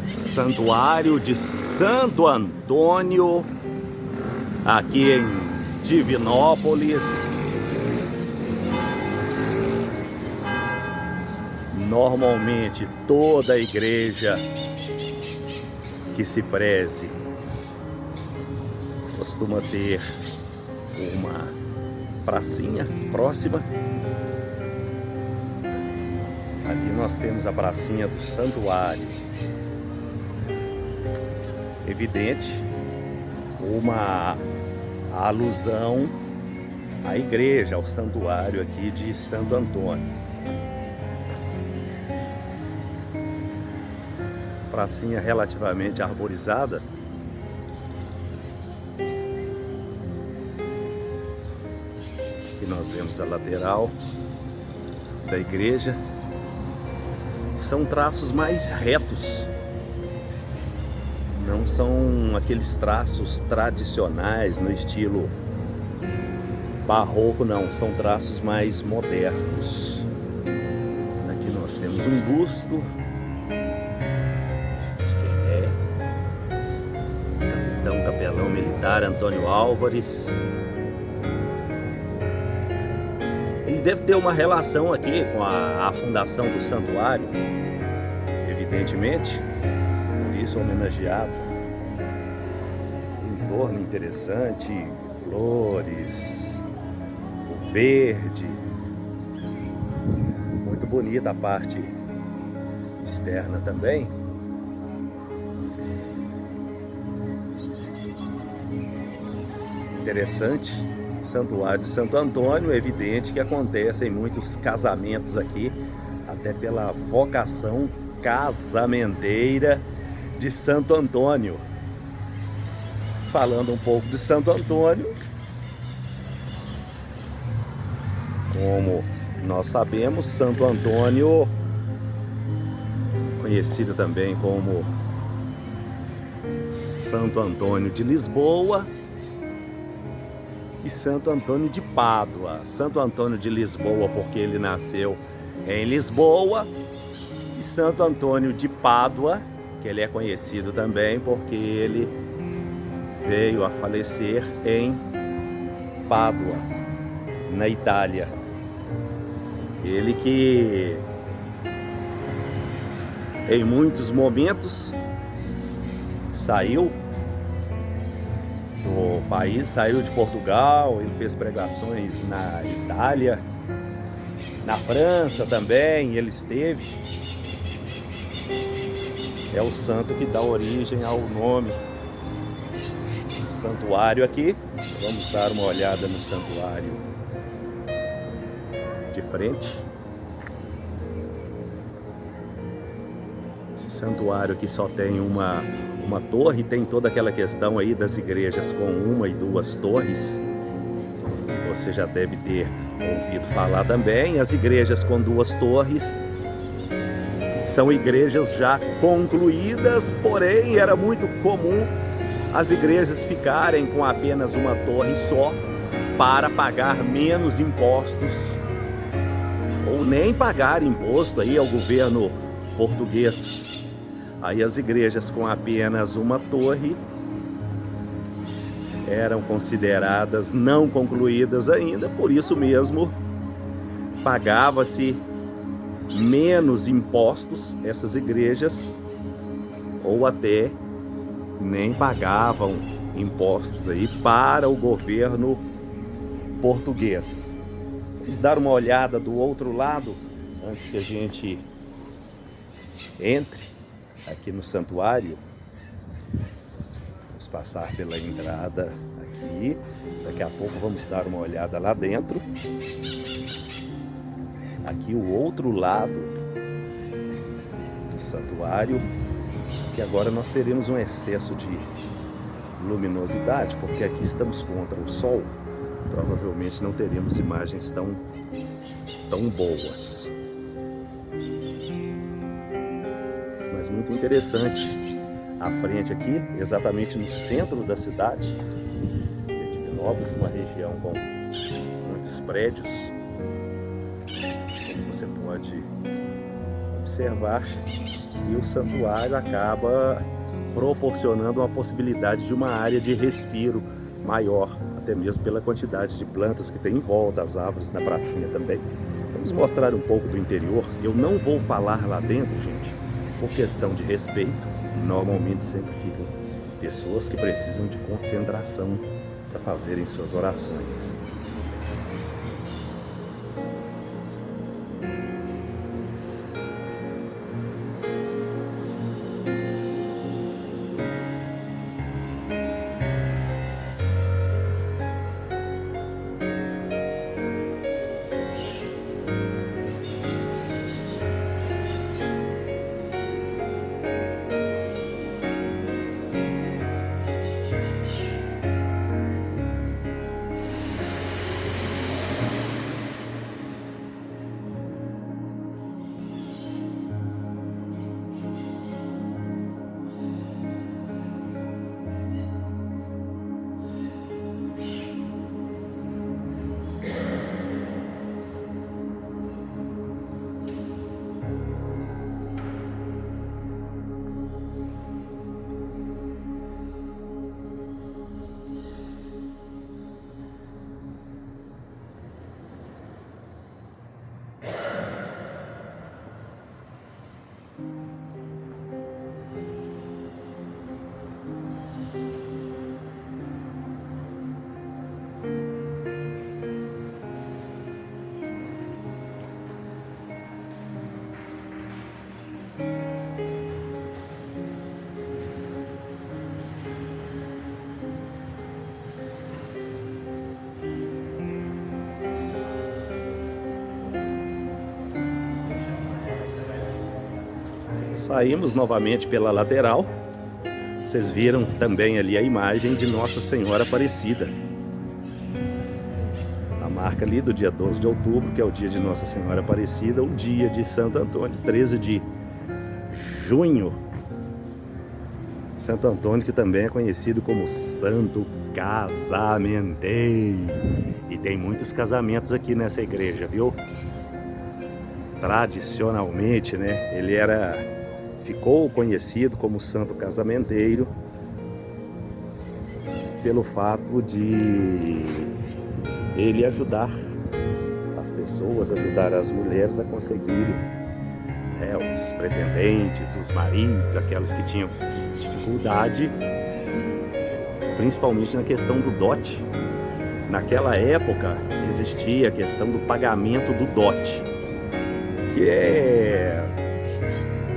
Santuário de Santo Antônio, aqui em Divinópolis. Normalmente toda igreja que se preze costuma ter uma pracinha próxima. Ali nós temos a pracinha do santuário. Evidente, uma alusão à igreja, ao santuário aqui de Santo Antônio. Pracinha relativamente arborizada. Aqui nós vemos a lateral da igreja. São traços mais retos. Não são aqueles traços tradicionais no estilo barroco, não. São traços mais modernos. Aqui nós temos um busto. Capelão Militar Antônio Álvares. Ele deve ter uma relação aqui com a fundação do santuário, evidentemente, por isso homenageado. Entorno interessante, flores, o verde, muito bonita a parte externa também. Interessante, Santuário de Santo Antônio. É evidente que acontecem muitos casamentos aqui, até pela vocação casamenteira de Santo Antônio. Falando um pouco de Santo Antônio, como nós sabemos, Santo Antônio, conhecido também como Santo Antônio de Lisboa e Santo Antônio de Pádua. Santo Antônio de Lisboa porque ele nasceu em Lisboa, e Santo Antônio de Pádua, que ele é conhecido também porque ele veio a falecer em Pádua, na Itália. Ele que em muitos momentos saiu do país, saiu de Portugal. Ele fez pregações na Itália, na França também ele esteve. É o santo que dá origem ao nome do santuário aqui. Vamos dar uma olhada no santuário de frente. Esse santuário aqui só tem uma torre, tem toda aquela questão aí das igrejas com uma e duas torres, que você já deve ter ouvido falar também. As igrejas com duas torres são igrejas já concluídas, porém era muito comum as igrejas ficarem com apenas uma torre só para pagar menos impostos, ou nem pagar imposto aí ao governo português. Aí as igrejas com apenas uma torre eram consideradas não concluídas ainda, por isso mesmo pagava-se menos impostos essas igrejas, ou até nem pagavam impostos aí para o governo português. Vamos dar uma olhada do outro lado antes que a gente entre aqui no santuário. Vamos passar pela entrada aqui. Daqui a pouco vamos dar uma olhada lá dentro. Aqui o outro lado do santuário, que agora nós teremos um excesso de luminosidade, porque aqui estamos contra o sol. Provavelmente não teremos imagens tão boas. Mas muito interessante à frente aqui, exatamente no centro da cidade de Divinópolis, uma região com muitos prédios. Como você pode observar, e o santuário acaba proporcionando uma possibilidade de uma área de respiro maior, até mesmo pela quantidade de plantas que tem em volta, as árvores na pracinha também. Vamos mostrar um pouco do interior. Eu não vou falar lá dentro, gente, por questão de respeito. Normalmente sempre ficam pessoas que precisam de concentração para fazerem suas orações. Saímos novamente pela lateral. Vocês viram também ali a imagem de Nossa Senhora Aparecida. A marca ali do dia 12 de outubro, que é o dia de Nossa Senhora Aparecida, o dia de Santo Antônio, 13 de junho. Santo Antônio, que também é conhecido como Santo Casamenteiro. E tem muitos casamentos aqui nessa igreja, viu? Tradicionalmente, né? Ficou conhecido como Santo Casamenteiro pelo fato de ele ajudar as pessoas, ajudar as mulheres a conseguirem os pretendentes, os maridos, aquelas que tinham dificuldade, principalmente na questão do dote. Naquela época existia a questão do pagamento do dote, que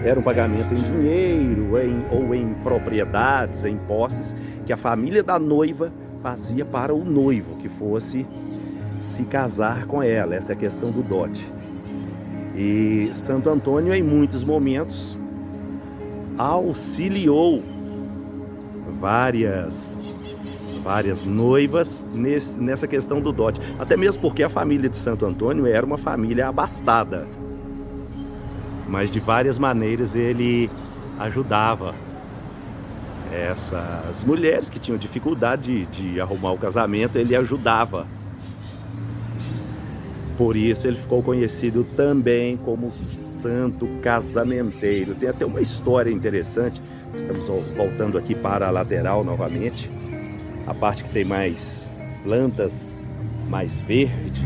era um pagamento em dinheiro, ou em propriedades, em posses, que a família da noiva fazia para o noivo que fosse se casar com ela. Essa é a questão do dote. E Santo Antônio, em muitos momentos, auxiliou várias noivas nessa questão do dote. Até mesmo porque a família de Santo Antônio era uma família abastada. Mas de várias maneiras ele ajudava essas mulheres que tinham dificuldade de arrumar o casamento, ele ajudava. Por isso ele ficou conhecido também como Santo Casamenteiro. Tem até uma história interessante. Estamos voltando aqui para a lateral novamente, a parte que tem mais plantas, mais verde.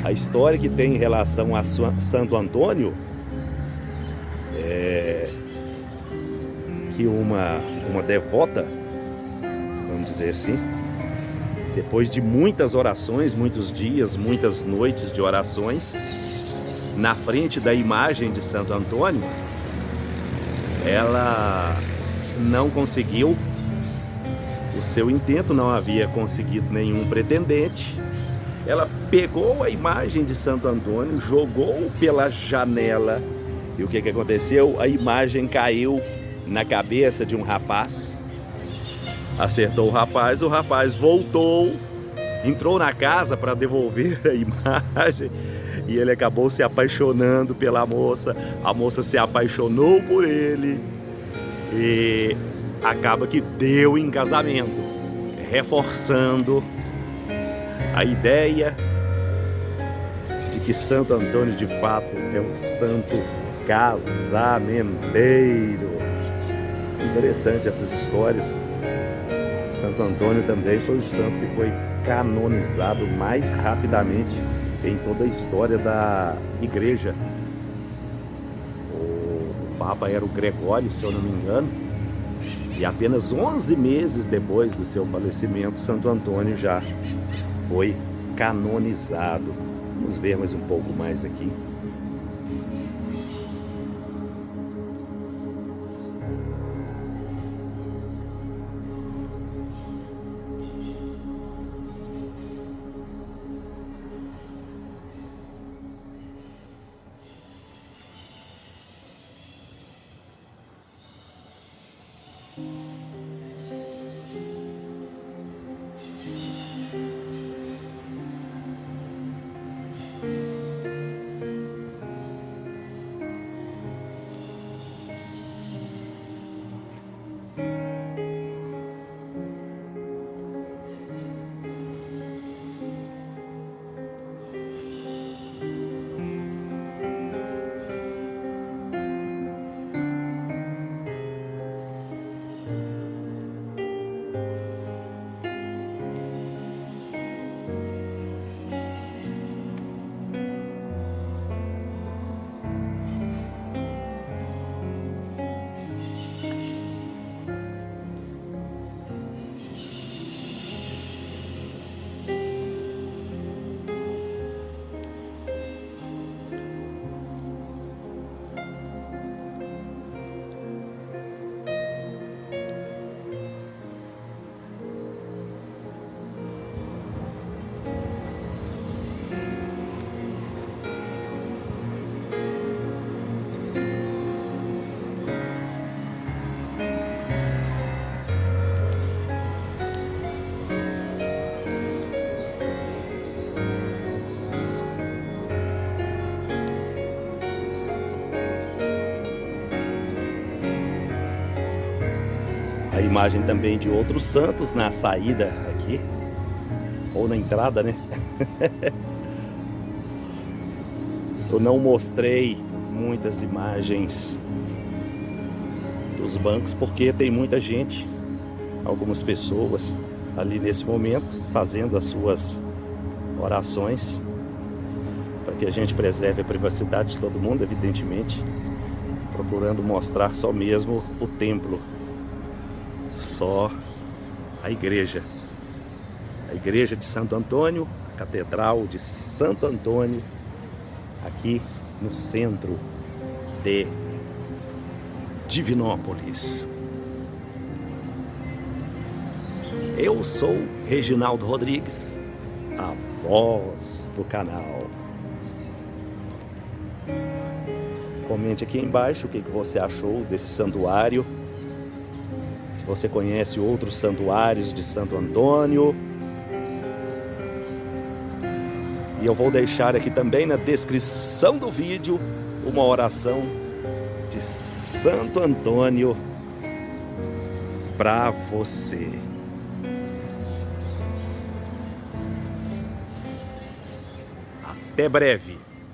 A história que tem em relação a Santo Antônio é que uma devota, vamos dizer assim, depois de muitas orações, muitos dias, muitas noites de orações, na frente da imagem de Santo Antônio, ela não conseguiu o seu intento, não havia conseguido nenhum pretendente. Ela pegou a imagem de Santo Antônio, jogou pela janela, e o que aconteceu? A imagem caiu na cabeça de um rapaz, acertou o rapaz voltou, entrou na casa para devolver a imagem, e ele acabou se apaixonando pela moça, a moça se apaixonou por ele, e acaba que deu em casamento, reforçando a ideia de que Santo Antônio de fato é o santo casamenteiro. Interessante essas histórias. Santo Antônio também foi o santo que foi canonizado mais rapidamente em toda a história da igreja. O Papa era o Gregório, se eu não me engano, e apenas 11 meses depois do seu falecimento, Santo Antônio já foi canonizado. Vamos ver mais um pouco mais aqui. A imagem também de outros santos na saída aqui, ou na entrada, né? Eu não mostrei muitas imagens dos bancos porque tem muita gente, algumas pessoas ali nesse momento fazendo as suas orações, para que a gente preserve a privacidade de todo mundo, evidentemente, procurando mostrar só mesmo o templo. Só a igreja de Santo Antônio, a Catedral de Santo Antônio, aqui no centro de Divinópolis. Eu sou Reginaldo Rodrigues, a voz do canal. Comente aqui embaixo o que você achou desse santuário. Se você conhece outros santuários de Santo Antônio. E eu vou deixar aqui também na descrição do vídeo uma oração de Santo Antônio para você. Até breve.